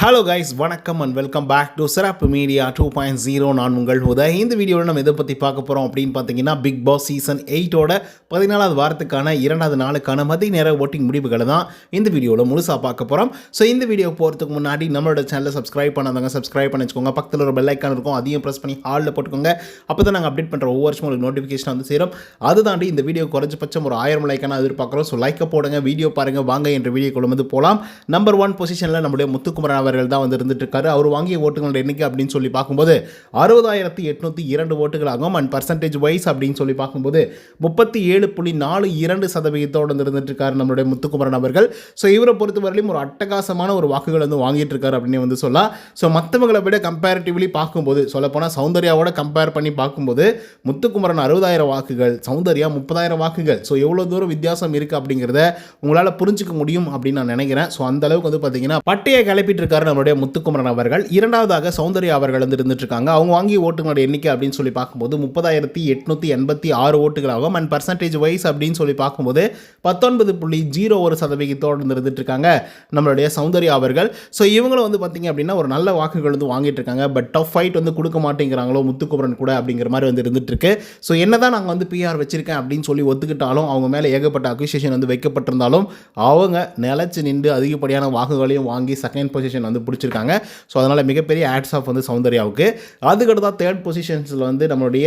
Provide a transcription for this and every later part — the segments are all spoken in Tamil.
ஹலோ கைஸ், வணக்கம் அண்ட் வெல்கம் பேக் டு சிறப்பு மீடியா 2.0. நான் உங்கள் உதய். இந்த வீடியோவில் நம்ம எதை பற்றி பார்க்க போகிறோம் அப்படின்னு பார்த்தீங்கன்னா, பிக் பாஸ் சீசன் 8ஓட 14வது வாரத்துக்கான 2வது நாளுக்கான மதிய நேர ஓட்டிங் முடிவுகளை தான் இந்த வீடியோவில் முழுசாக பார்க்க போகிறோம். ஸோ இந்த வீடியோ போகிறதுக்கு முன்னாடி நம்மளோட சேனலை சப்ஸ்கிரைப் பண்ணாதவங்க சப்ஸ்கிரைப் பண்ணி வச்சுக்கோங்க. பக்கத்தில் ஒரு பெல் ஐக்கான் இருக்கும், அதையும் ப்ரெஸ் பண்ணி ஹாலில் போட்டுக்கோங்க. அப்போ தான் நாங்கள் அப்டேட் பண்ணுற ஒவ்வொரு வருஷமும் உங்களுக்கு நோட்டிஃபிகேஷன் வந்து சேரும். அது தாண்டி இந்த வீடியோ குறைஞ்சபட்சம் ஒரு 1000 லைக்கான எதிர்பார்க்குறோம். ஸோ லைக்கை போடுங்க, வீடியோ பாருங்கள், வாங்க என்ற வீடியோ கொண்டு வந்து போகலாம். நம்பர் 1 பொசிஷனில் நம்முடைய முத்துக்குமரன் அவர்கள் தான் வந்து இருந்துட்டு இருக்காரு. அவர் வாங்கிய ஓட்டுகளோட எண்ணிக்கை அப்படின்னு சொல்லி பார்க்கும்போது 60,802 ஓட்டுகளாகும். அண்ட் பர்சன்டேஜ் வைஸ் அப்படின்னு சொல்லி பார்க்கும்போது 37.42% இருந்துட்டு இருக்காரு நம்மளுடைய முத்துக்குமரன் அவர்கள். ஸோ இவரை பொறுத்தவரையிலும் ஒரு அட்டகாசமான ஒரு வாக்குகள் வந்து வாங்கிட்டு இருக்காரு அப்படின்னு வந்து சொல்லலாம். ஸோ மற்றவங்களை விட கம்பேரிட்டிவ்லி பார்க்கும்போது, சொல்லப்போனால் சௌந்தர்யாவோட கம்பேர் பண்ணி பார்க்கும்போது முத்துக்குமரன் 60,000 வாக்குகள், சௌந்தர்யா 30,000 வாக்குகள். ஸோ எவ்வளோ தூரம் வித்தியாசம் இருக்குது அப்படிங்கிறத உங்களால் புரிஞ்சிக்க முடியும் அப்படின்னு நான் நினைக்கிறேன். ஸோ அந்த அளவுக்கு வந்து பார்த்தீங்கன்னா பட்டையை கிளப்பிட்டு இருக்காரு நம்மளுடைய முத்துக்குமரன் அவர்கள். இரண்டாவதாக சௌந்தர்யா அவர்கள் வந்து இருந்துட்டு இருக்காங்க. அவங்க வாங்கிய ஓட்டுகளோட எண்ணிக்கை அப்படின்னு சொல்லி பார்க்கும்போது 30,886 ஓட்டுகளாகும். அண்ட் பர்சன்டேஜ் வைஸ் அப்படின்னு சொல்லி பார்க்கும்போது 19.01% இருந்துட்டு இருக்காங்க நம்மளுடைய சௌந்தர்யா அவர்கள். ஸோ இவங்களும் வந்து பார்த்தீங்க அப்படின்னா ஒரு நல்ல வாக்குகள் வந்து வாங்கிட்டு இருக்காங்க. பட் டஃப் ஃபைட் வந்து கொடுக்க மாட்டேங்கிறாங்களோ முத்துக்குமரன் கூட அப்படிங்கிற மாதிரி வந்து இருந்துட்டு இருக்கு. ஸோ என்னதான் நாங்கள் வந்து பிஆர் வச்சிருக்கேன் அப்படின்னு சொல்லி ஒத்துக்கிட்டாலும், அவங்க மேலே ஏகப்பட்ட அக்யூசேஷன் வந்து வைக்கப்பட்டிருந்தாலும் அவங்க நிலச்சி நின்று அதிகப்படியான வாக்குகளையும் வாங்கி செகண்ட் பொசிஷன் வந்து பிடிச்சிருக்காங்க. ஸோ அதனால் மிகப்பெரிய ஆட்ஸ் ஆஃப் வந்து சௌந்தர்யாவுக்கு. அதுக்கடுத்து தேர்ட் பொசிஷன்ஸில் வந்து நம்மளுடைய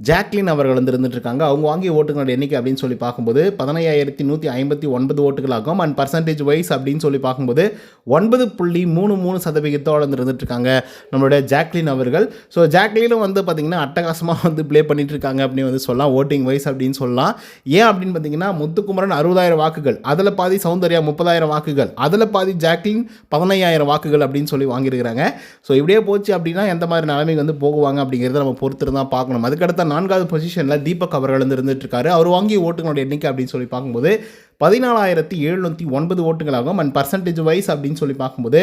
ஜாக்லின் அவர்கள் வந்து இருந்துட்டு இருக்காங்க. அவங்க வாங்கிய ஓட்டுகளோட எண்ணிக்கை அப்படின்னு சொல்லி பார்க்கும்போது 15,159 ஓட்டுகளாகும். அண்ட் பர்சன்டேஜ் வைஸ் அப்படின்னு சொல்லி பார்க்கும்போது 9.33% இருந்துட்டு இருக்காங்க நம்மளுடைய ஜாக்லின் அவர்கள். ஸோ ஜாக்லினும் வந்து பார்த்திங்கன்னா அட்டகாசமாக வந்து ப்ளே பண்ணிட்டு இருக்காங்க அப்படின்னு வந்து சொல்லலாம், ஓட்டிங் வைஸ் அப்படின்னு சொல்லலாம். ஏன் அப்படின்னு பார்த்தீங்கன்னா, முத்துக்குமரன் 60,000 வாக்குகள், அதில் பாதி சௌந்தர்யா 30,000 வாக்குகள், அதில் பாதி ஜாக்லின் 15,000 வாக்குகள் அப்படின்னு சொல்லி வாங்கியிருக்கிறாங்க. ஸோ இப்படியே போச்சு அப்படின்னா எந்த மாதிரி நிலைமைக்கு வந்து போகுவாங்க அப்படிங்கிறத நம்ம பொறுத்து தான் பார்க்கணும். அதுக்கடுத்த 4வது பொசிஷனில் தீபக் அவர்கள் வந்து இருந்துட்டு இருக்காரு. அவர் வாங்கிய ஓட்டுகளோட எண்ணிக்கை அப்படின்னு சொல்லி பார்க்கும்போது 14,709 ஓட்டுகளாகும். அண்ட் பர்சன்டேஜ் வைஸ் அப்படின்னு சொல்லி பார்க்கும்போது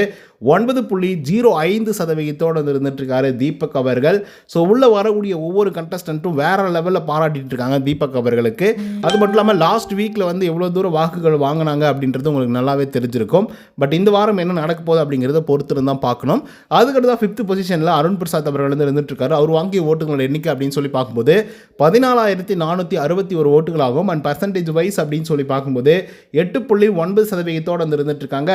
9.05% இருந்துட்டு இருக்காரு தீபக் அவர்கள். ஸோ உள்ள வரக்கூடிய ஒவ்வொரு கண்டஸ்டன்ட்டும் வேற லெவலில் பாராட்டிட்டு இருக்காங்க தீபக் அவர்களுக்கு. அது மட்டும் இல்லாமல் லாஸ்ட் வீக்கில் வந்து எவ்வளோ தூரம் வாக்குகள் வாங்கினாங்க அப்படின்றது உங்களுக்கு நல்லாவே தெரிஞ்சிருக்கும். பட் இந்த வாரம் என்ன நடக்க போகுது அப்படிங்கிறத பொறுத்து தான் பார்க்கணும். அதுக்கடுத்து 5th பொசிஷனில் அருண் பிரசாத் அவர்கள் வந்து இருந்துட்டு இருக்காரு. அவர் வாங்கிய ஓட்டுகளோட எண்ணிக்கை அப்படின்னு சொல்லி பார்க்கும்போது 14,461 ஓட்டுகளாகும். அண்ட் பர்சன்டேஜ் வைஸ் அப்படின்னு சொல்லி பார்க்கும்போது 8.9% வந்து இருந்துட்டு இருக்காங்க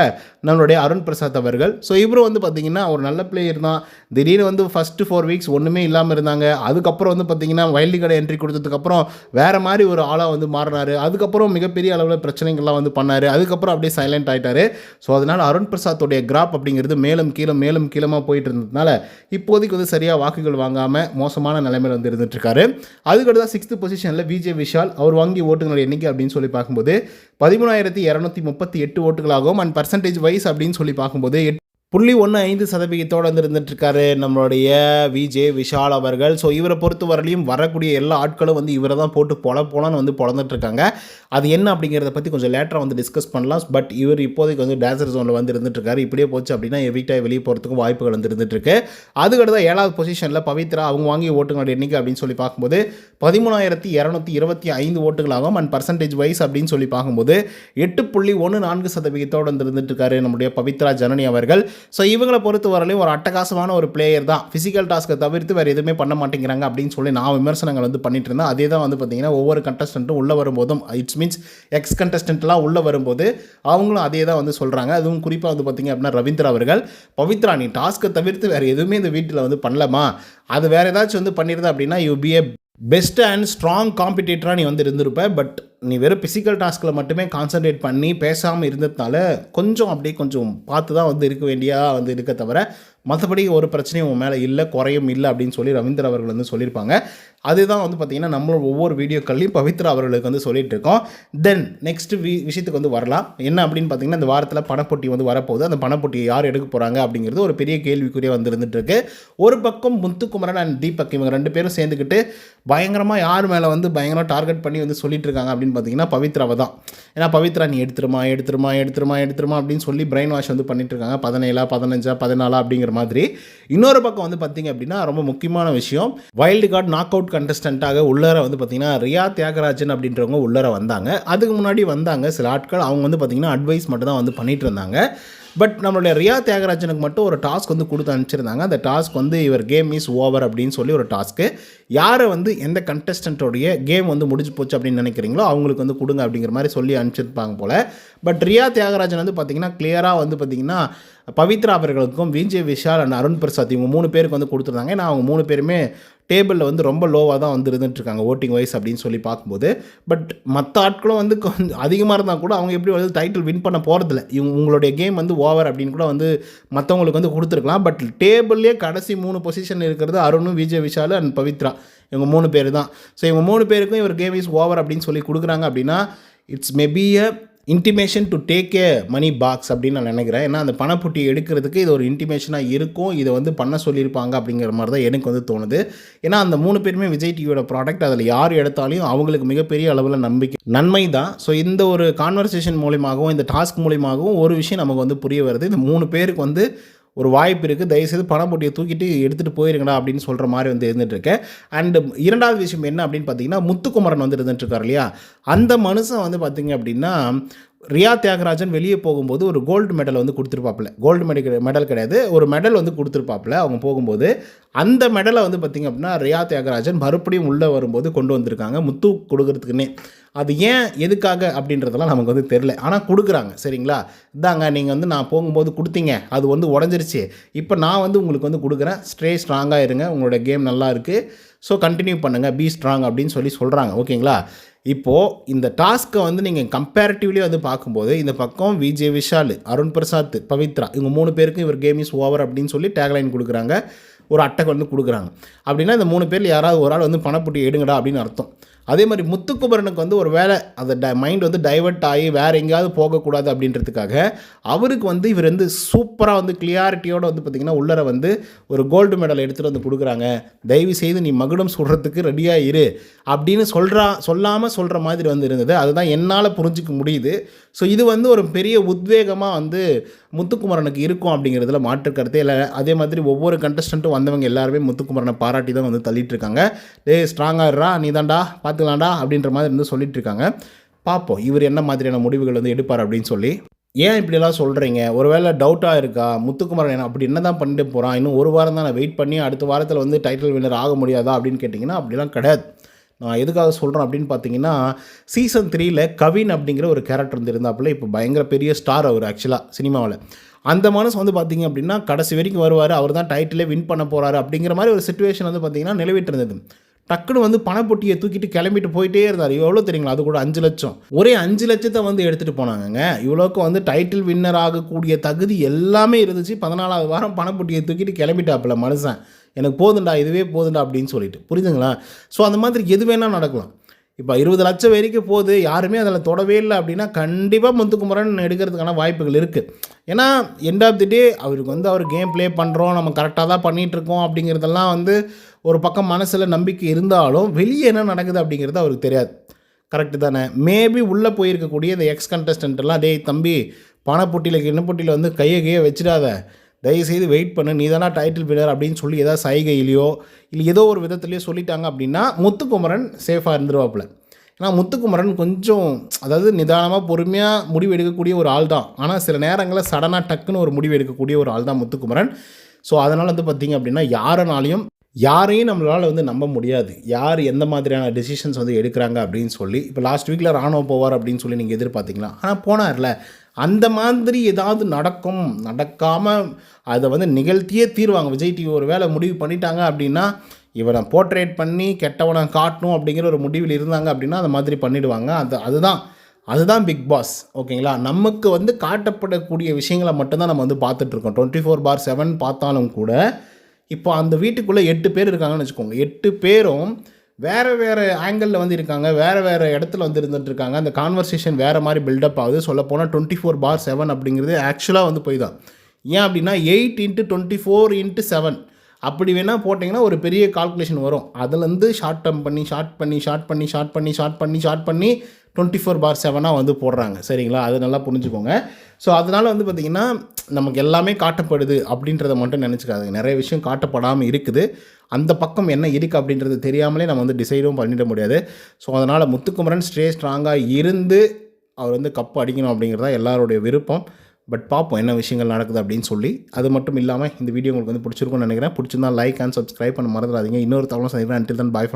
நம்மளுடைய அருண் பிரசாத் அவர்கள். ஸோ இவரும் வந்து பார்த்தீங்கன்னா ஒரு நல்ல பிளேயர் தான். திடீர்னு வந்து ஃபஸ்ட்டு 4 வீக்ஸ் ஒன்றுமே இல்லாமல் இருந்தாங்க. அதுக்கப்புறம் வந்து பார்த்தீங்கன்னா வைல்டு கார்டு என்ட்ரி கொடுத்ததுக்கப்புறம் வேறு மாதிரி ஒரு ஆளாக வந்து மாறினார். அதுக்கப்புறம் மிகப்பெரிய அளவில் பிரச்சனைகள்லாம் வந்து பண்ணார். அதுக்கப்புறம் அப்படியே சைலண்ட் ஆகிட்டார். ஸோ அதனால் அருண் பிரசாத்தோடைய கிராப் அப்படிங்கிறது மேலும் கீழமாக போயிட்டு இருந்ததுனால இப்போதைக்கு வந்து சரியாக வாக்குகள் வாங்காமல் மோசமான நிலைமையில் வந்து இருந்துட்டு இருக்காரு. அதுக்கடுத்து 6th பொசிஷனில் விஜய் விஷால். அவர் வாங்கிய ஓட்டுகளோட எண்ணிக்கை அப்படின்னு சொல்லி பார்க்கும்போது 13,238 ஓட்டுகளாகும். அண்ட் பர்சன்டேஜ் வைஸ் அப்படின்னு சொல்லி பார்க்கும்போது 8.15% வந்து இருந்துட்டு இருக்காரு நம்மளுடைய விஜய் விஷால் அவர்கள். ஸோ இவரை பொறுத்த வரலையும் வரக்கூடிய எல்லா ஆட்களும் வந்து இவரை தான் போட்டு போலான்னு வந்து பொழந்துட்டு இருக்காங்க. அது என்ன அப்படிங்கிறத பற்றி கொஞ்சம் லேட்டராக வந்து டிஸ்கஸ் பண்ணலாம். பட் இவர் இப்போதைக்கு வந்து டேன்சர் ஜோனில் வந்து இருந்துட்டு இருக்காரு. இப்படியே போச்சு அப்படின்னா எவிக்டாக வெளியே போகிறதுக்கும் வாய்ப்புகள் வந்து இருந்துட்டு இருக்கு. அதுக்கடுத்து 7வது பொசிஷனில் பவித்ரா. அவங்க வாங்கிய ஓட்டுகளோட எண்ணிக்கை அப்படின்னு சொல்லி பார்க்கும்போது 13,225 ஓட்டுகளாகும். அண்ட் பர்சன்டேஜ் வைஸ் அப்படின்னு சொல்லி பார்க்கும்போது 8.14% வந்து இருந்துட்டு இருக்காரு நம்முடைய பவித்ரா ஜனனி அவர்கள். ஸோ இவங்களை பொறுத்த வரலையும் ஒரு அட்டகாசமான ஒரு பிளேயர் தான். ஃபிசிக்கல் டாஸ்க்கை தவிர்த்து வேறு எதுவுமே பண்ண மாட்டேங்கிறாங்க அப்படின்னு சொல்லி நான் விமர்சனங்கள் வந்து பண்ணிட்டு இருந்தேன். அதே தான் வந்து பார்த்தீங்கன்னா ஒவ்வொரு கண்டஸ்டண்ட்டும் உள்ளே வரும்போதும், இட்ஸ் மீன்ஸ் எக்ஸ் கண்டஸ்டன்ட்லாம் உள்ளே வரும்போது அவங்களும் அதே தான் வந்து சொல்கிறாங்க. அதுவும் குறிப்பாக வந்து பார்த்தீங்க அப்படின்னா ரவீந்திரா அவர்கள், பவித்ரா நீ டாஸ்க்கை தவிர்த்து வேறு எதுவுமே இந்த வீட்டில் வந்து பண்ணலாமா, அது வேறு ஏதாச்சும் வந்து பண்ணிடுது அப்படின்னா you be a best and strong காம்படிட்டராக நீ வந்து இருந்திருப்ப. பட் நீ வெறும் ஃபிசிக்கல் டாஸ்கில் மட்டுமே கான்சன்ட்ரேட் பண்ணி பேசாமல் இருந்ததுனால கொஞ்சம் பார்த்து தான் வந்து இருக்க வேண்டியா வந்து இருக்க தவிர மற்றபடி ஒரு பிரச்சனையும் உன் மேலே இல்லை, குறையும் இல்லை அப்படின்னு சொல்லி ரவீந்திரா அவர்கள் வந்து சொல்லியிருப்பாங்க. அதுதான் வந்து பார்த்திங்கன்னா நம்மளோட ஒவ்வொரு வீடியோக்கள்லையும் பவித்ரா அவர்களுக்கு வந்து சொல்லிட்டு இருக்கோம். தென் நெக்ஸ்ட் விஷயத்துக்கு வந்து வரலாம். என்ன அப்படின்னு பார்த்தீங்கன்னா, இந்த வாரத்தில் பணப்போட்டி வந்து வரப்போகுது. அந்த பணப்போட்டியை யார் எடுக்க போகிறாங்க அப்படிங்கிறது ஒரு பெரிய கேள்விக்குறியாக வந்து இருந்துட்டு இருக்கு. ஒரு பக்கம் முத்துக்குமரன் அண்ட் தீபக் இவங்க 2 பேரும் சேர்ந்துக்கிட்டு பயங்கரமாக யார் மேலே வந்து பயங்கரமாக டார்கெட் பண்ணி வந்து சொல்லிட்டு இருக்காங்க அப்படின்னு பார்த்தீங்கன்னா பவித்ராவை தான். ஏன்னா பவித்ரா நீ எடுத்துருமா அப்படின்னு சொல்லி பிரெயின் வாஷ் வந்து பண்ணிட்டு இருக்காங்க. 17, 15, 14 அப்படிங்கிற மாதிரி. இன்னொரு பக்கம் வந்து பார்த்தீங்க அப்படின்னா ரொம்ப முக்கியமான விஷயம், வைல்டு கார்டு நாக் அவுட் கண்டஸ்டண்ட்டாக உள்ளர வந்து பார்த்தீங்கன்னா ரியா தியாகராஜன் அப்படின்றவங்க உள்ளர வந்தாங்க. அதுக்கு முன்னாடி வந்தாங்க சில ஆட்கள். அவங்க வந்து பார்த்தீங்கன்னா அட்வைஸ் மட்டும் தான் வந்து பண்ணிட்டு இருந்தாங்க. பட் நம்மளுடைய ரியா தியாகராஜனுக்கு மட்டும் ஒரு டாஸ்க் வந்து கொடுத்து அனுப்பிச்சிருந்தாங்க. அந்த டாஸ்க் வந்து இவர் கேம் இஸ் ஓவர் அப்படின்னு சொல்லி ஒரு டாஸ்க்கு. யாரை வந்து எந்த கண்டஸ்டண்ட்டோடைய கேம் வந்து முடிஞ்சு போச்சு அப்படின்னு நினைக்கிறீங்களோ அவங்களுக்கு வந்து கொடுங்க அப்படிங்கிற மாதிரி சொல்லி அனுப்பிச்சிருப்பாங்க போல். பட் ரியா தியாகராஜன் வந்து பார்த்திங்கன்னா கிளியராக வந்து பார்த்திங்கன்னா பவித்ரா அவர்களுக்கும் விஜய் விஷால் அண்ட் அருண் பிரசாத் இவங்க 3 பேருக்கு வந்து கொடுத்துருந்தாங்க. ஏன்னா அவங்க 3 பேருமே டேபிளில் வந்து ரொம்ப லோவாக தான் வந்து இருந்துட்டுருக்காங்க ஓட்டிங் வைஸ் அப்படின்னு சொல்லி பார்க்கும்போது. பட் மற்ற ஆட்களும் வந்து கொஞ்சம் அதிகமாக இருந்தால் கூட அவங்க எப்படி வந்து டைட்டில் வின் பண்ண போகிறதில்ல. உங்களுடைய கேம் வந்து ஓவர் அப்படின்னு கூட வந்து மற்றவங்களுக்கு வந்து கொடுத்துருக்கலாம். பட் டேபிள்லேயே கடைசி 3 பொசிஷன் இருக்கிறது அருணும் விஜய் விஷால் அண்ட் பவித்ரா இவங்க 3 பேர் தான். ஸோ இவங்க 3 பேருக்கும் இவர் கேம் இஸ் ஓவர் அப்படின்னு சொல்லி கொடுக்குறாங்க அப்படின்னா it's maybe a intimation to take a money box அப்படின்னு நான் நினைக்கிறேன். ஏன்னா அந்த பணப்புட்டி எடுக்கிறதுக்கு இது ஒரு இன்டிமேஷனாக இருக்கும். இதை வந்து பண்ண சொல்லியிருப்பாங்க அப்படிங்கிற மாதிரி தான் எனக்கு வந்து தோணுது. ஏன்னா அந்த 3 பேருமே விஜய் டிவியோட ப்ராடக்ட். அதில் யார் எடுத்தாலையும் அவங்களுக்கு மிகப்பெரிய அளவில் நன்மை தான். ஸோ இந்த ஒரு கான்வர்சேஷன் மூலியமாகவும் இந்த டாஸ்க் மூலியமாகவும் ஒரு விஷயம் நமக்கு வந்து புரிய வருது. இந்த 3 பேருக்கு வந்து ஒரு வாய்ப்பு இருக்குது. தயவுசெய்து பணப்பொட்டியை தூக்கிட்டு எடுத்துகிட்டு போயிருங்கடா அப்படின்னு சொல்கிற மாதிரி வந்து இருந்துகிட்ருக்கேன். அண்டு 2வது விஷயம் என்ன அப்படின்னு பார்த்தீங்கன்னா முத்துக்குமரன் வந்து இருந்துகிட்ருக்கார் இல்லையா, அந்த மனுஷன் வந்து பார்த்திங்க அப்படின்னா ரியா தியாகராஜன் வெளியே போகும்போது ஒரு கோல்டு மெடல் வந்து கொடுத்துருப்பாப்புல. கோல்டு மெடல் கிடையாது, ஒரு மெடல் வந்து கொடுத்துருப்பாப்புல அவங்க போகும்போது. அந்த மெடலை வந்து பார்த்திங்க அப்படின்னா ரியா தியாகராஜன் மறுபடியும் உள்ளே வரும்போது கொண்டு வந்திருக்காங்க முத்து கொடுக்குறதுக்குன்னே. அது ஏன் எதுக்காக அப்படின்றதெல்லாம் நமக்கு வந்து தெரில. ஆனால் கொடுக்குறாங்க. சரிங்களா, இதாங்க நீங்கள் வந்து நான் போகும்போது கொடுத்தீங்க, அது வந்து உடஞ்சிருச்சு, இப்போ நான் வந்து உங்களுக்கு வந்து கொடுக்குறேன், ஸ்ட்ரே ஸ்ட்ராங்காக இருங்க, உங்களோட கேம் நல்லா இருக்குது, ஸோ கண்டினியூ பண்ணுங்கள், பி ஸ்ட்ராங் அப்படின்னு சொல்லி சொல்கிறாங்க. ஓகேங்களா, இப்போது இந்த டாஸ்க்கை வந்து நீங்கள் கம்பேரிட்டிவ்லி வந்து பார்க்கும்போது இந்த பக்கம் விஜய் விஷால், அருண் பிரசாத், பவித்ரா இவங்க 3 பேருக்கும் இவர் கேம் இஸ் ஓவர் அப்படின்னு சொல்லி டேக்லைன் கொடுக்குறாங்க, ஒரு அட்டை வந்து கொடுக்குறாங்க. அப்படின்னா இந்த 3 பேரில் யாராவது ஒரு ஆள் வந்து பணப்புட்டி எடுங்கடா அப்படின்னு அர்த்தம். அதே மாதிரி முத்துக்குமரனுக்கு வந்து ஒரு வேளை அந்த மைண்ட் வந்து டைவெர்ட் ஆகி வேறு எங்கேயாவது போகக்கூடாது அப்படின்றதுக்காக அவருக்கு வந்து இவர் வந்து சூப்பராக வந்து கிளியாரிட்டியோடு வந்து பார்த்திங்கன்னா உள்ளர வந்து ஒரு கோல்டு மெடல் எடுத்துகிட்டு வந்து கொடுக்குறாங்க. தயவு செய்து நீ மகுடம் சுடுறதுக்கு ரெடியாக இரு அப்படின்னு சொல்லாமல் சொல்கிற மாதிரி வந்து இருந்தது. அதுதான் என்னால் புரிஞ்சிக்க முடியுது. ஸோ இது வந்து ஒரு பெரிய உத்வேகமாக வந்து முத்துக்குமரனுக்கு இருக்கும் அப்படிங்கிறதுல மாற்று கருத்தே இல்லை. அதே மாதிரி ஒவ்வொரு கண்டஸ்டண்ட்டும் வந்தவங்க எல்லாருமே முத்துக்குமரனை பாராட்டி தான் வந்து தள்ளிட்டு இருக்காங்க. ஸ்ட்ராங்காக இருறா, நீ தாண்டா பார்த்துக்கலாம்டா அப்படின்ற மாதிரி வந்து சொல்லிட்டு இருக்காங்க. பார்ப்போம் இவர் என்ன மாதிரியான முடிவுகள் வந்து எடுப்பார் அப்படின்னு சொல்லி. ஏன் இப்படியெல்லாம் சொல்கிறீங்க, ஒருவேளை டவுட்டாக இருக்கா முத்துக்குமரன் அப்படி என்ன தான் பண்ணிட்டு போகிறான், இன்னும் ஒரு வாரம் தான் நான் வெயிட் பண்ணி அடுத்த வாரத்தில் வந்து டைட்டில் வின்னர் ஆக முடியாதா அப்படின்னு கேட்டிங்கன்னா அப்படிலாம் கிடையாது. நான் எதுக்காக சொல்கிறேன் அப்படின்னு பார்த்தீங்கன்னா சீசன் 3ல் கவின் அப்படிங்கிற ஒரு கேரக்டர் வந்து இருந்தாப்புல. இப்போ பயங்கர பெரிய ஸ்டார் அவர் ஆக்சுவலாக சினிமாவில். அந்த மனசு வந்து பார்த்திங்க அப்படின்னா கடைசி வரைக்கும் வருவார், அவர் தான் டைட்டிலே வின் பண்ண போகிறாரு அப்படிங்கிற மாதிரி ஒரு சிச்சுவேஷன் வந்து பார்த்திங்கன்னா நிலவிட்டு இருந்தது. டக்குன்னு வந்து பணப்பொட்டியை தூக்கிட்டு கிளம்பிட்டு போயிட்டே இருந்தார். எவ்வளோ தெரியுங்களா, அது கூட 5 லட்சம். ஒரே 5 லட்சத்தை வந்து எடுத்துகிட்டு போனாங்க. இவ்வளோக்கும் வந்து டைட்டில் வின்னர் ஆகக்கூடிய தகுதி எல்லாமே இருந்துச்சு. 14வது வாரம் பணப்பொட்டியை தூக்கிட்டு கிளம்பிட்டாப்புல மனுஷன். எனக்கு போதுண்டா, இதுவே போதுண்டா அப்படின்னு சொல்லிட்டு. புரிஞ்சுங்களா? ஸோ அந்த மாதிரி எது வேணால் நடக்கலாம். இப்போ 20 லட்சம் வரைக்கும் போகுது, யாருமே அதில் தொடவே இல்லை அப்படின்னா கண்டிப்பாக முத்துக்குமரன் எடுக்கிறதுக்கான வாய்ப்புகள் இருக்குது. ஏன்னா எண்ட் ஆஃப் தி டே அவருக்கு வந்து அவர் கேம் ப்ளே பண்ணுறோம், நம்ம கரெக்டாக தான் பண்ணிகிட்ருக்கோம் அப்படிங்கிறதெல்லாம் வந்து ஒரு பக்கம் மனசில் நம்பிக்கை இருந்தாலும் வெளியே என்ன நடக்குது அப்படிங்கிறது அவருக்கு தெரியாது. கரெக்டு தானே? மேபி உள்ளே போயிருக்கக்கூடிய இந்த எக்ஸ் கண்டஸ்டன்ட்லாம், டேய் தம்பி பணப்பொட்டியில் கிண்ணப்பொட்டியில் வந்து கையை வச்சிடாத, தயவுசெய்து வெயிட் பண்ணு, நீ தானே டைட்டில் வின்னர் அப்படின்னு சொல்லி ஏதாவது சைகையிலையோ இல்லை ஏதோ ஒரு விதத்துலையோ சொல்லிட்டாங்க அப்படின்னா முத்துக்குமரன் சேஃபாக இருந்துருவாப்புல. ஏன்னா முத்துக்குமரன் கொஞ்சம் அதாவது நிதானமாக பொறுமையாக முடிவு எடுக்கக்கூடிய ஒரு ஆள் தான். ஆனால் சில நேரங்களில் சடனாக டக்குன்னு ஒரு முடிவு எடுக்கக்கூடிய ஒரு ஆள் தான் முத்துக்குமரன். ஸோ அதனால் வந்து பார்த்திங்க அப்படின்னா யாரையும் நம்மளால் வந்து நம்ப முடியாது, யார் எந்த மாதிரியான டெசிஷன்ஸ் வந்து எடுக்கிறாங்க அப்படின்னு சொல்லி. இப்போ லாஸ்ட் வீக்கில் ராணுவ போவார் அப்படின்னு சொல்லி நீங்கள் எதிர்பார்த்தீங்களா? ஆனால் போனார்ல. அந்த மாதிரி ஏதாவது நடக்காமல் அதை வந்து நிகழ்த்தியே தீர்வாங்க. விஜய் டிவி ஒரு வேளை முடிவு பண்ணிட்டாங்க அப்படின்னா இவனை போர்ட்ரேட் பண்ணி கெட்டவனை காட்டணும் அப்படிங்கிற ஒரு முடிவில் இருந்தாங்க அப்படின்னா அந்த மாதிரி பண்ணிவிடுவாங்க. அதுதான் பிக் பாஸ். ஓகேங்களா? நமக்கு வந்து காட்டப்படக்கூடிய விஷயங்களை மட்டும்தான் நம்ம வந்து பார்த்துட்ருக்கோம். 24/7 பார்த்தாலும் கூட இப்போ அந்த வீட்டுக்குள்ளே 8 பேர் இருக்காங்கன்னு வச்சுக்கோங்க. 8 பேரும் வேறு ஆங்கிளில் வந்து இருக்காங்க, வேறு இடத்துல வந்து இருந்துகிட்ருக்காங்க. அந்த கான்வர்சேஷன் வேறு மாதிரி பில்டப் ஆகுது. சொல்லப்போனால் 24/7 அப்படிங்கிறது ஆக்சுவலாக வந்து போய் தான். ஏன் அப்படின்னா 8 × 24 × 7 அப்படி வேணால் போட்டிங்கன்னா ஒரு பெரிய கால்குலேஷன் வரும். அதுலேருந்து ஷார்ட் பண்ணி 24/7 வந்து போடுறாங்க. சரிங்களா? அது நல்லா புரிஞ்சுக்கோங்க. ஸோ அதனால் வந்து பார்த்திங்கன்னா நமக்கு எல்லாமே காட்டப்படுது அப்படின்றத மட்டும் நினச்சிக்காதுங்க. நிறைய விஷயம் காட்டப்படாமல் இருக்குது. அந்த பக்கம் என்ன இருக்குது அப்படின்றது தெரியாமலே நம்ம வந்து டிசைடும் பண்ணிட முடியாது. ஸோ அதனால் முத்துக்குமரன் ஸ்ட்ராங்காக இருந்து அவர் வந்து கப்பு அடிக்கணும் அப்படிங்கிறதா எல்லாருடைய விருப்பம். பட் பார்ப்போம் என்ன விஷயங்கள் நடக்குது அப்படின்னு சொல்லி. அது மட்டும் இல்லாமல் இந்த வீடியோ உங்களுக்கு வந்து பிடிச்சிருக்கும்னு நினைக்கிறேன். பிடிச்சிருந்தா லைக் அண்ட் சப்ஸ்கிரைப் பண்ண மறந்துடாதீங்க. இன்னொரு தகவலும் சந்திக்கிறேன். Until then by.